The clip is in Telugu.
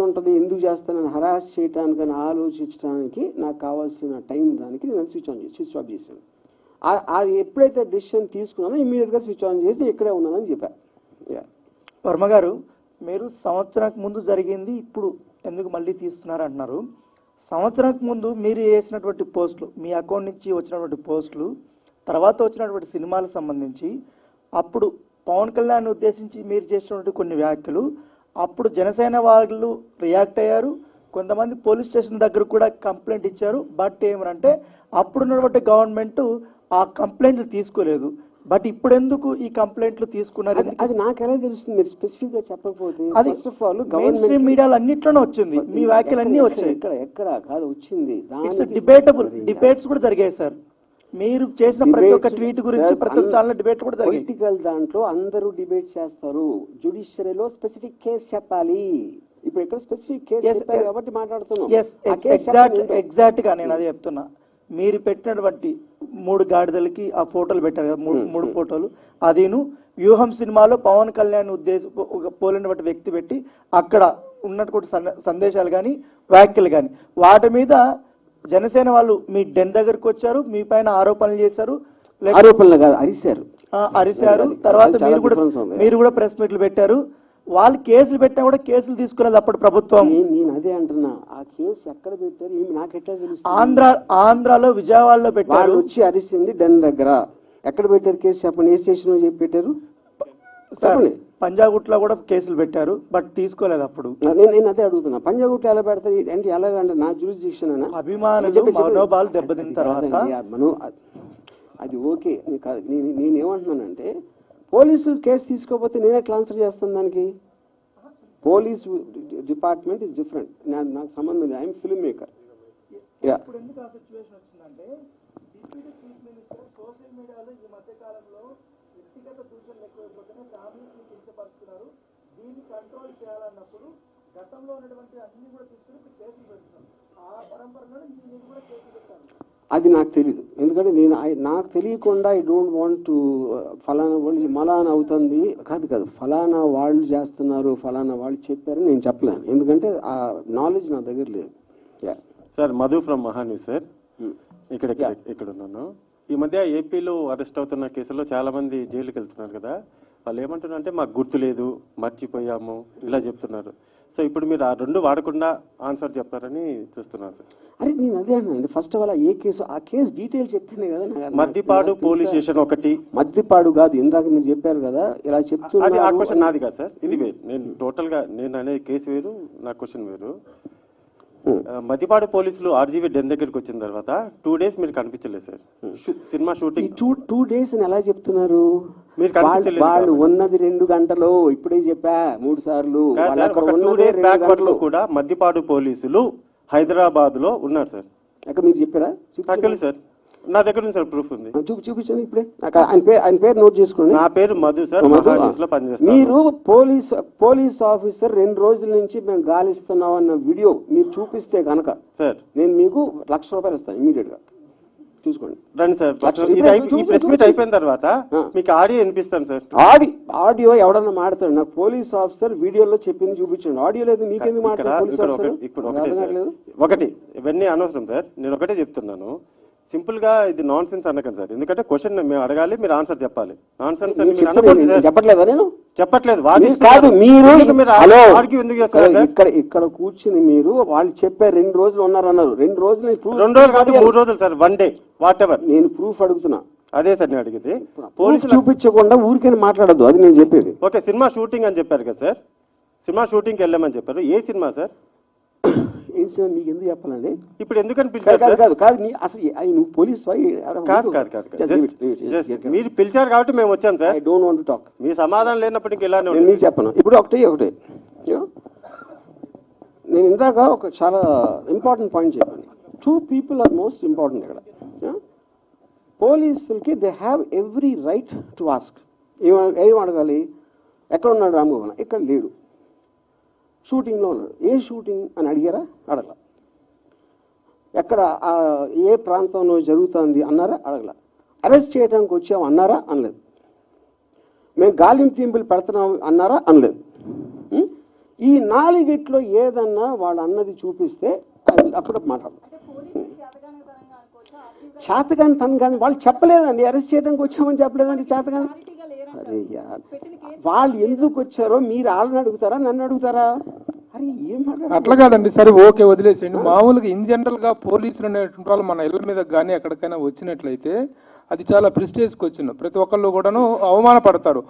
ఉంటుంది, ఎందుకు చేస్తానని హరాస్ చేయడానికి ఆలోచించడానికి నాకు కావాల్సిన టైం దానికి నేను స్విచ్ ఆఫ్ చేశాను. అది ఎప్పుడైతే డెసిషన్ తీసుకున్నానో ఇమీడియట్గా స్విచ్ ఆన్ చేసి ఇక్కడే ఉన్నానని చెప్పాను. వర్మ గారు, మీరు సంవత్సరానికి ముందు జరిగింది ఇప్పుడు ఎందుకు మళ్ళీ తీస్తున్నారు అంటున్నారు. సంవత్సరానికి ముందు మీరు చేసినటువంటి పోస్టులు, మీ అకౌంట్ నుంచి వచ్చినటువంటి పోస్టులు, తర్వాత వచ్చినటువంటి సినిమాలకు సంబంధించి అప్పుడు పవన్ కళ్యాణ్ ఉద్దేశించి మీరు చేసినటువంటి కొన్ని వ్యాఖ్యలు, అప్పుడు జనసేన వాళ్ళు రియాక్ట్ అయ్యారు. కొంతమంది పోలీస్ స్టేషన్ దగ్గర కూడా కంప్లైంట్ ఇచ్చారు. బట్ ఏమనంటే అప్పుడున్నటువంటి గవర్నమెంట్ ఆ కంప్లైంట్లు తీసుకోలేదు. బట్ ఇప్పుడు ఎందుకు ఈ కంప్లైంట్లు తీసుకున్నారు? అది నాకు ఎలా తెలుస్తుంది? మీరు స్పెసిఫిక్ గా చెప్పకపోతే. అది ఫస్ట్ ఆఫ్ ఆల్ గవర్నమెంట్ మీడియాలో అన్నిట్లోనే వచ్చింది, మీ వ్యాఖ్యలు అన్ని వచ్చాయి. ఎక్కడ కాదు వచ్చింది, డిబేటబుల్ డిబేట్స్ కూడా జరిగాయి సార్. మీరు చేసిన ప్రతి ఒక్క ట్వీట్ గురించి ప్రతి ఒక్క ఛానల్ డిబేట్ కూడా జరిగాయి. పొలిటికల్ దాంట్లో అందరూ డిబేట్ చేస్తారు, జ్యుడిషియరీలో స్పెసిఫిక్ కేసు చెప్పాలి. ఇప్పుడు ఇక్కడ స్పెసిఫిక్ కేసు చెప్పారు కాబట్టి మాట్లాడుతున్నాం. ఎగ్జాక్ట్ గా నేను అదే చెప్తున్నా. మీరు పెట్టినటువంటి 3 గాడిదలకి ఆ ఫోటోలు పెట్టారు కదా, 3 ఫోటోలు, అదిను వ్యూహం సినిమాలో పవన్ కళ్యాణ్ పోలినటువంటి వ్యక్తి పెట్టి అక్కడ ఉన్నటువంటి సందేశాలు కానీ వ్యాఖ్యలు కానీ వాటి మీద జనసేన వాళ్ళు మీ డెన్ దగ్గరకు వచ్చారు, మీ పైన ఆరోపణలు చేశారు. ఆరోపణలు కాదు, అరిశారు. తర్వాత మీరు కూడా ప్రెస్ మీట్లు పెట్టారు. వాళ్ళు కేసులు పెట్టినా కూడా కేసులు తీసుకునేది అప్పుడు ప్రభుత్వం. నేను అదే అంటున్నా, ఆ కేసు ఎక్కడ పెట్టారు ఏమి నాకు ఎట్లా తెలుసు? ఆంధ్రాలో విజయవాడలో పెట్టారు. వచ్చి అరిసింది డెన్ దగ్గర. ఎక్కడ పెట్టారు కేసు చెప్పండి, ఏ స్టేషన్ చెప్పి పెట్టారు? పంజాగుట్లో కూడా కేసులు పెట్టారు, బట్ తీసుకోలేదు అప్పుడు. నేను అదే అడుగుతున్నా, పంజాగుట్లో ఎలా పెడతారు అంటే ఎలాగంటే నా జ్యూరిస్డిక్షన్ అయినా అభిమానులు మనోభావాలు దెబ్బతిన్న తర్వాత అది ఓకే. నేనేమంటున్నానంటే పోలీసు కేసు తీసుకోకపోతే నేనే ట్రాన్స్ఫర్ చేస్తాను దానికి. పోలీసు డిపార్ట్మెంట్ ఇస్ డిఫరెంట్, నాకు సంబంధం లేదు. I'm film maker. సోషల్ మీడియాలో ఈ మధ్య కాలంలో వ్యక్తిగత దూషణలు ఎక్కువైపోతేనే ఫ్యామిలీని కించపరుస్తున్నారు. దీన్ని కంట్రోల్ చేయాలన్నప్పుడు గతంలో ఉన్నటువంటి అన్ని కూడా తీసుకుని కేసులు పెడుతున్నారు. ఆ పరంపరలో మీరు కూడా కేసులు పెట్టారు. అది నాకు తెలియదు, ఎందుకంటే నాకు తెలియకుండా ఐ డోంట్ వాంట్ టు ఫలానా వాళ్ళు మలానా అవుతుంది కాదు ఫలానా వాళ్ళు చేస్తున్నారు, ఫలానా వాళ్ళు చెప్పారని నేను చెప్పలేను, ఎందుకంటే ఆ నాలెడ్జ్ నా దగ్గర లేదు. Sir, Madhu from Maha News sir. ఇక్కడ ఉన్నాను. ఈ మధ్య ఏపీలో అరెస్ట్ అవుతున్న కేసుల్లో చాలా మంది జైలుకి వెళ్తున్నారు కదా, వాళ్ళు ఏమంటున్నారు అంటే మాకు గుర్తు లేదు, మర్చిపోయాము, ఇలా చెప్తున్నారు. సో ఇప్పుడు మీరు ఆ 2 వాడకుండా ఆన్సర్ చెప్తారని చూస్తున్నారు సార్. అరే నేను అదే అన్నానండి, first of all a case ఆ కేసు డీటెయిల్స్ చెప్తేనే కదా. మద్దిపాడు పోలీస్ స్టేషన్ ఒకటి. మద్దిపాడు కాదు, ఇందాక మీరు చెప్పారు కదా ఇలా చెప్తున్నారు. ఆ క్వశ్చన్ నాది కాదు సార్, ఇది వేరు. నేను టోటల్ గా నేను అనే కేసు వేరు, నా క్వశ్చన్ వేరు. మద్దిపాడు పోలీసులు ఆర్జీవీ డెన్ దగ్గరికి వచ్చిన తర్వాత 2 days మీరు కనిపించలేదు సార్. సినిమా షూటింగ్ 2 days అని ఎలా చెప్తున్నారు? మీరు కనిపించలేదు. వాళ్ళు ఉన్నది 2 గంటలు, ఇప్పుడే చెప్పా 3 సార్లు. 2 days బ్యాక్ వరకు కూడా మద్దిపాడు పోలీసులు హైదరాబాద్ లో ఉన్నారు సార్. అక్కడ మీరు చెప్పారా? తెలుసు సార్, నా దగ్గర ఉంది సార్, ప్రూఫ్ ఉంది. చూపించండి ఇప్పుడే. ఆయన పేరు నోట్ చేసుకోండి. నా పేరు మధు సార్, లో పనిచేస్తాను. మీరు పోలీస్ ఆఫీసర్ 2 రోజుల నుంచి మేము గాలిస్తున్నాం అన్న వీడియో మీరు చూపిస్తే కనుక సార్ నేను మీకు ₹1,00,000 ఇస్తాను ఇమీడియట్ గా. చూసుకోండి, రండి సార్. ఈ ప్రెస్ మీట్ అయిపోయిన తర్వాత మీకు ఆడియో వినిపిస్తాను సార్. ఆడియో ఎవడన్నా మాడతాడు, నాకు పోలీస్ ఆఫీసర్ వీడియోలో చెప్పింది చూపించండి. ఆడియో లేదు, మీకెందుకు మాట్లాడారు? ఇప్పుడు ఒకటి ఇవన్నీ అనవసరం సార్. నేను ఒకటే చెప్తున్నాను, సింపుల్ గా ఇది నాన్ సెన్స్ అనకండి సార్. ఎందుకంటే క్వశ్చన్ మేము అడగాలి, మీరు ఆన్సర్ చెప్పాలి. నాన్ సెన్స్ చెప్పట్లేదా? నేను చెప్పట్లేదు కాదు. మీరు ఇక్కడ కూర్చుని మీరు వాళ్ళు చెప్పారు 2 రోజులు ఉన్నారన్నారు. 2 రోజులు 2 రోజులు కాదు, 3 రోజులు సార్, 1 day వాట్ ఎవర్. నేను ప్రూఫ్ అడుగుతున్నా. అదే సార్ నేను అడిగితే. పోలీసు చూపించకుండా ఊరికైనా మాట్లాడద్దు, అది నేను చెప్పేది. ఓకే, సినిమా షూటింగ్ అని చెప్పారు కదా సార్, సినిమా షూటింగ్కి వెళ్ళామని చెప్పారు. ఏ సినిమా సార్? మీకు ఎందుకు చెప్పాలండి? ఇప్పుడు ఎందుకని పిలిచారు? అసలు నువ్వు పోలీస్ మీరు పిలిచారు కాబట్టి మేము వచ్చాం sir. I don't want to talk. మీ సమాధానం లేనప్పుడు ఇంకా ఇలానే మీకు చెప్పను. ఇప్పుడు ఒకటే నేను ఇందాక ఒక చాలా ఇంపార్టెంట్ పాయింట్ చెప్పాను. 2 people ఆర్ మోస్ట్ ఇంపార్టెంట్ ఇక్కడ. పోలీసులకి they have every right to ask. ఏం అడగాలి? ఎక్కడ ఉన్నాడు రామగోపాల్? ఇక్కడ లేడు, షూటింగ్లో ఉన్నాడు. ఏ షూటింగ్ అని అడిగారా? అడగల. ఎక్కడ ఏ ప్రాంతంలో జరుగుతుంది అన్నారా? అడగల. అరెస్ట్ చేయడానికి వచ్చాం అన్నారా? అనలేదు. మేము గాలింపు టీంపులు పెడుతున్నాం అన్నారా? అనలేదు. ఈ 4 ఏదన్నా వాళ్ళు అన్నది చూపిస్తే అప్పుడు మాట్లాడు. చేతగాని తను కానీ వాళ్ళు చెప్పలేదండి, అరెస్ట్ చేయడానికి వచ్చామని చెప్పలేదండి. చేతగాని అరే యార్, వాళ్ళు ఎందుకు వచ్చారో మీరు వాళ్ళని అడుగుతారా, నన్ను అడుగుతారా? అరే ఏం అట్లా కాదండి. సరే ఓకే, వదిలేసేయండి. మామూలుగా ఇన్ జనరల్ గా పోలీసులు అనేటువంటి వాళ్ళు మన ఇళ్ళ మీద కానీ ఎక్కడికైనా వచ్చినట్లయితే అది చాలా ప్రెస్టేజ్కి వచ్చిన ప్రతి ఒక్కళ్ళు కూడాను అవమానపడతారు.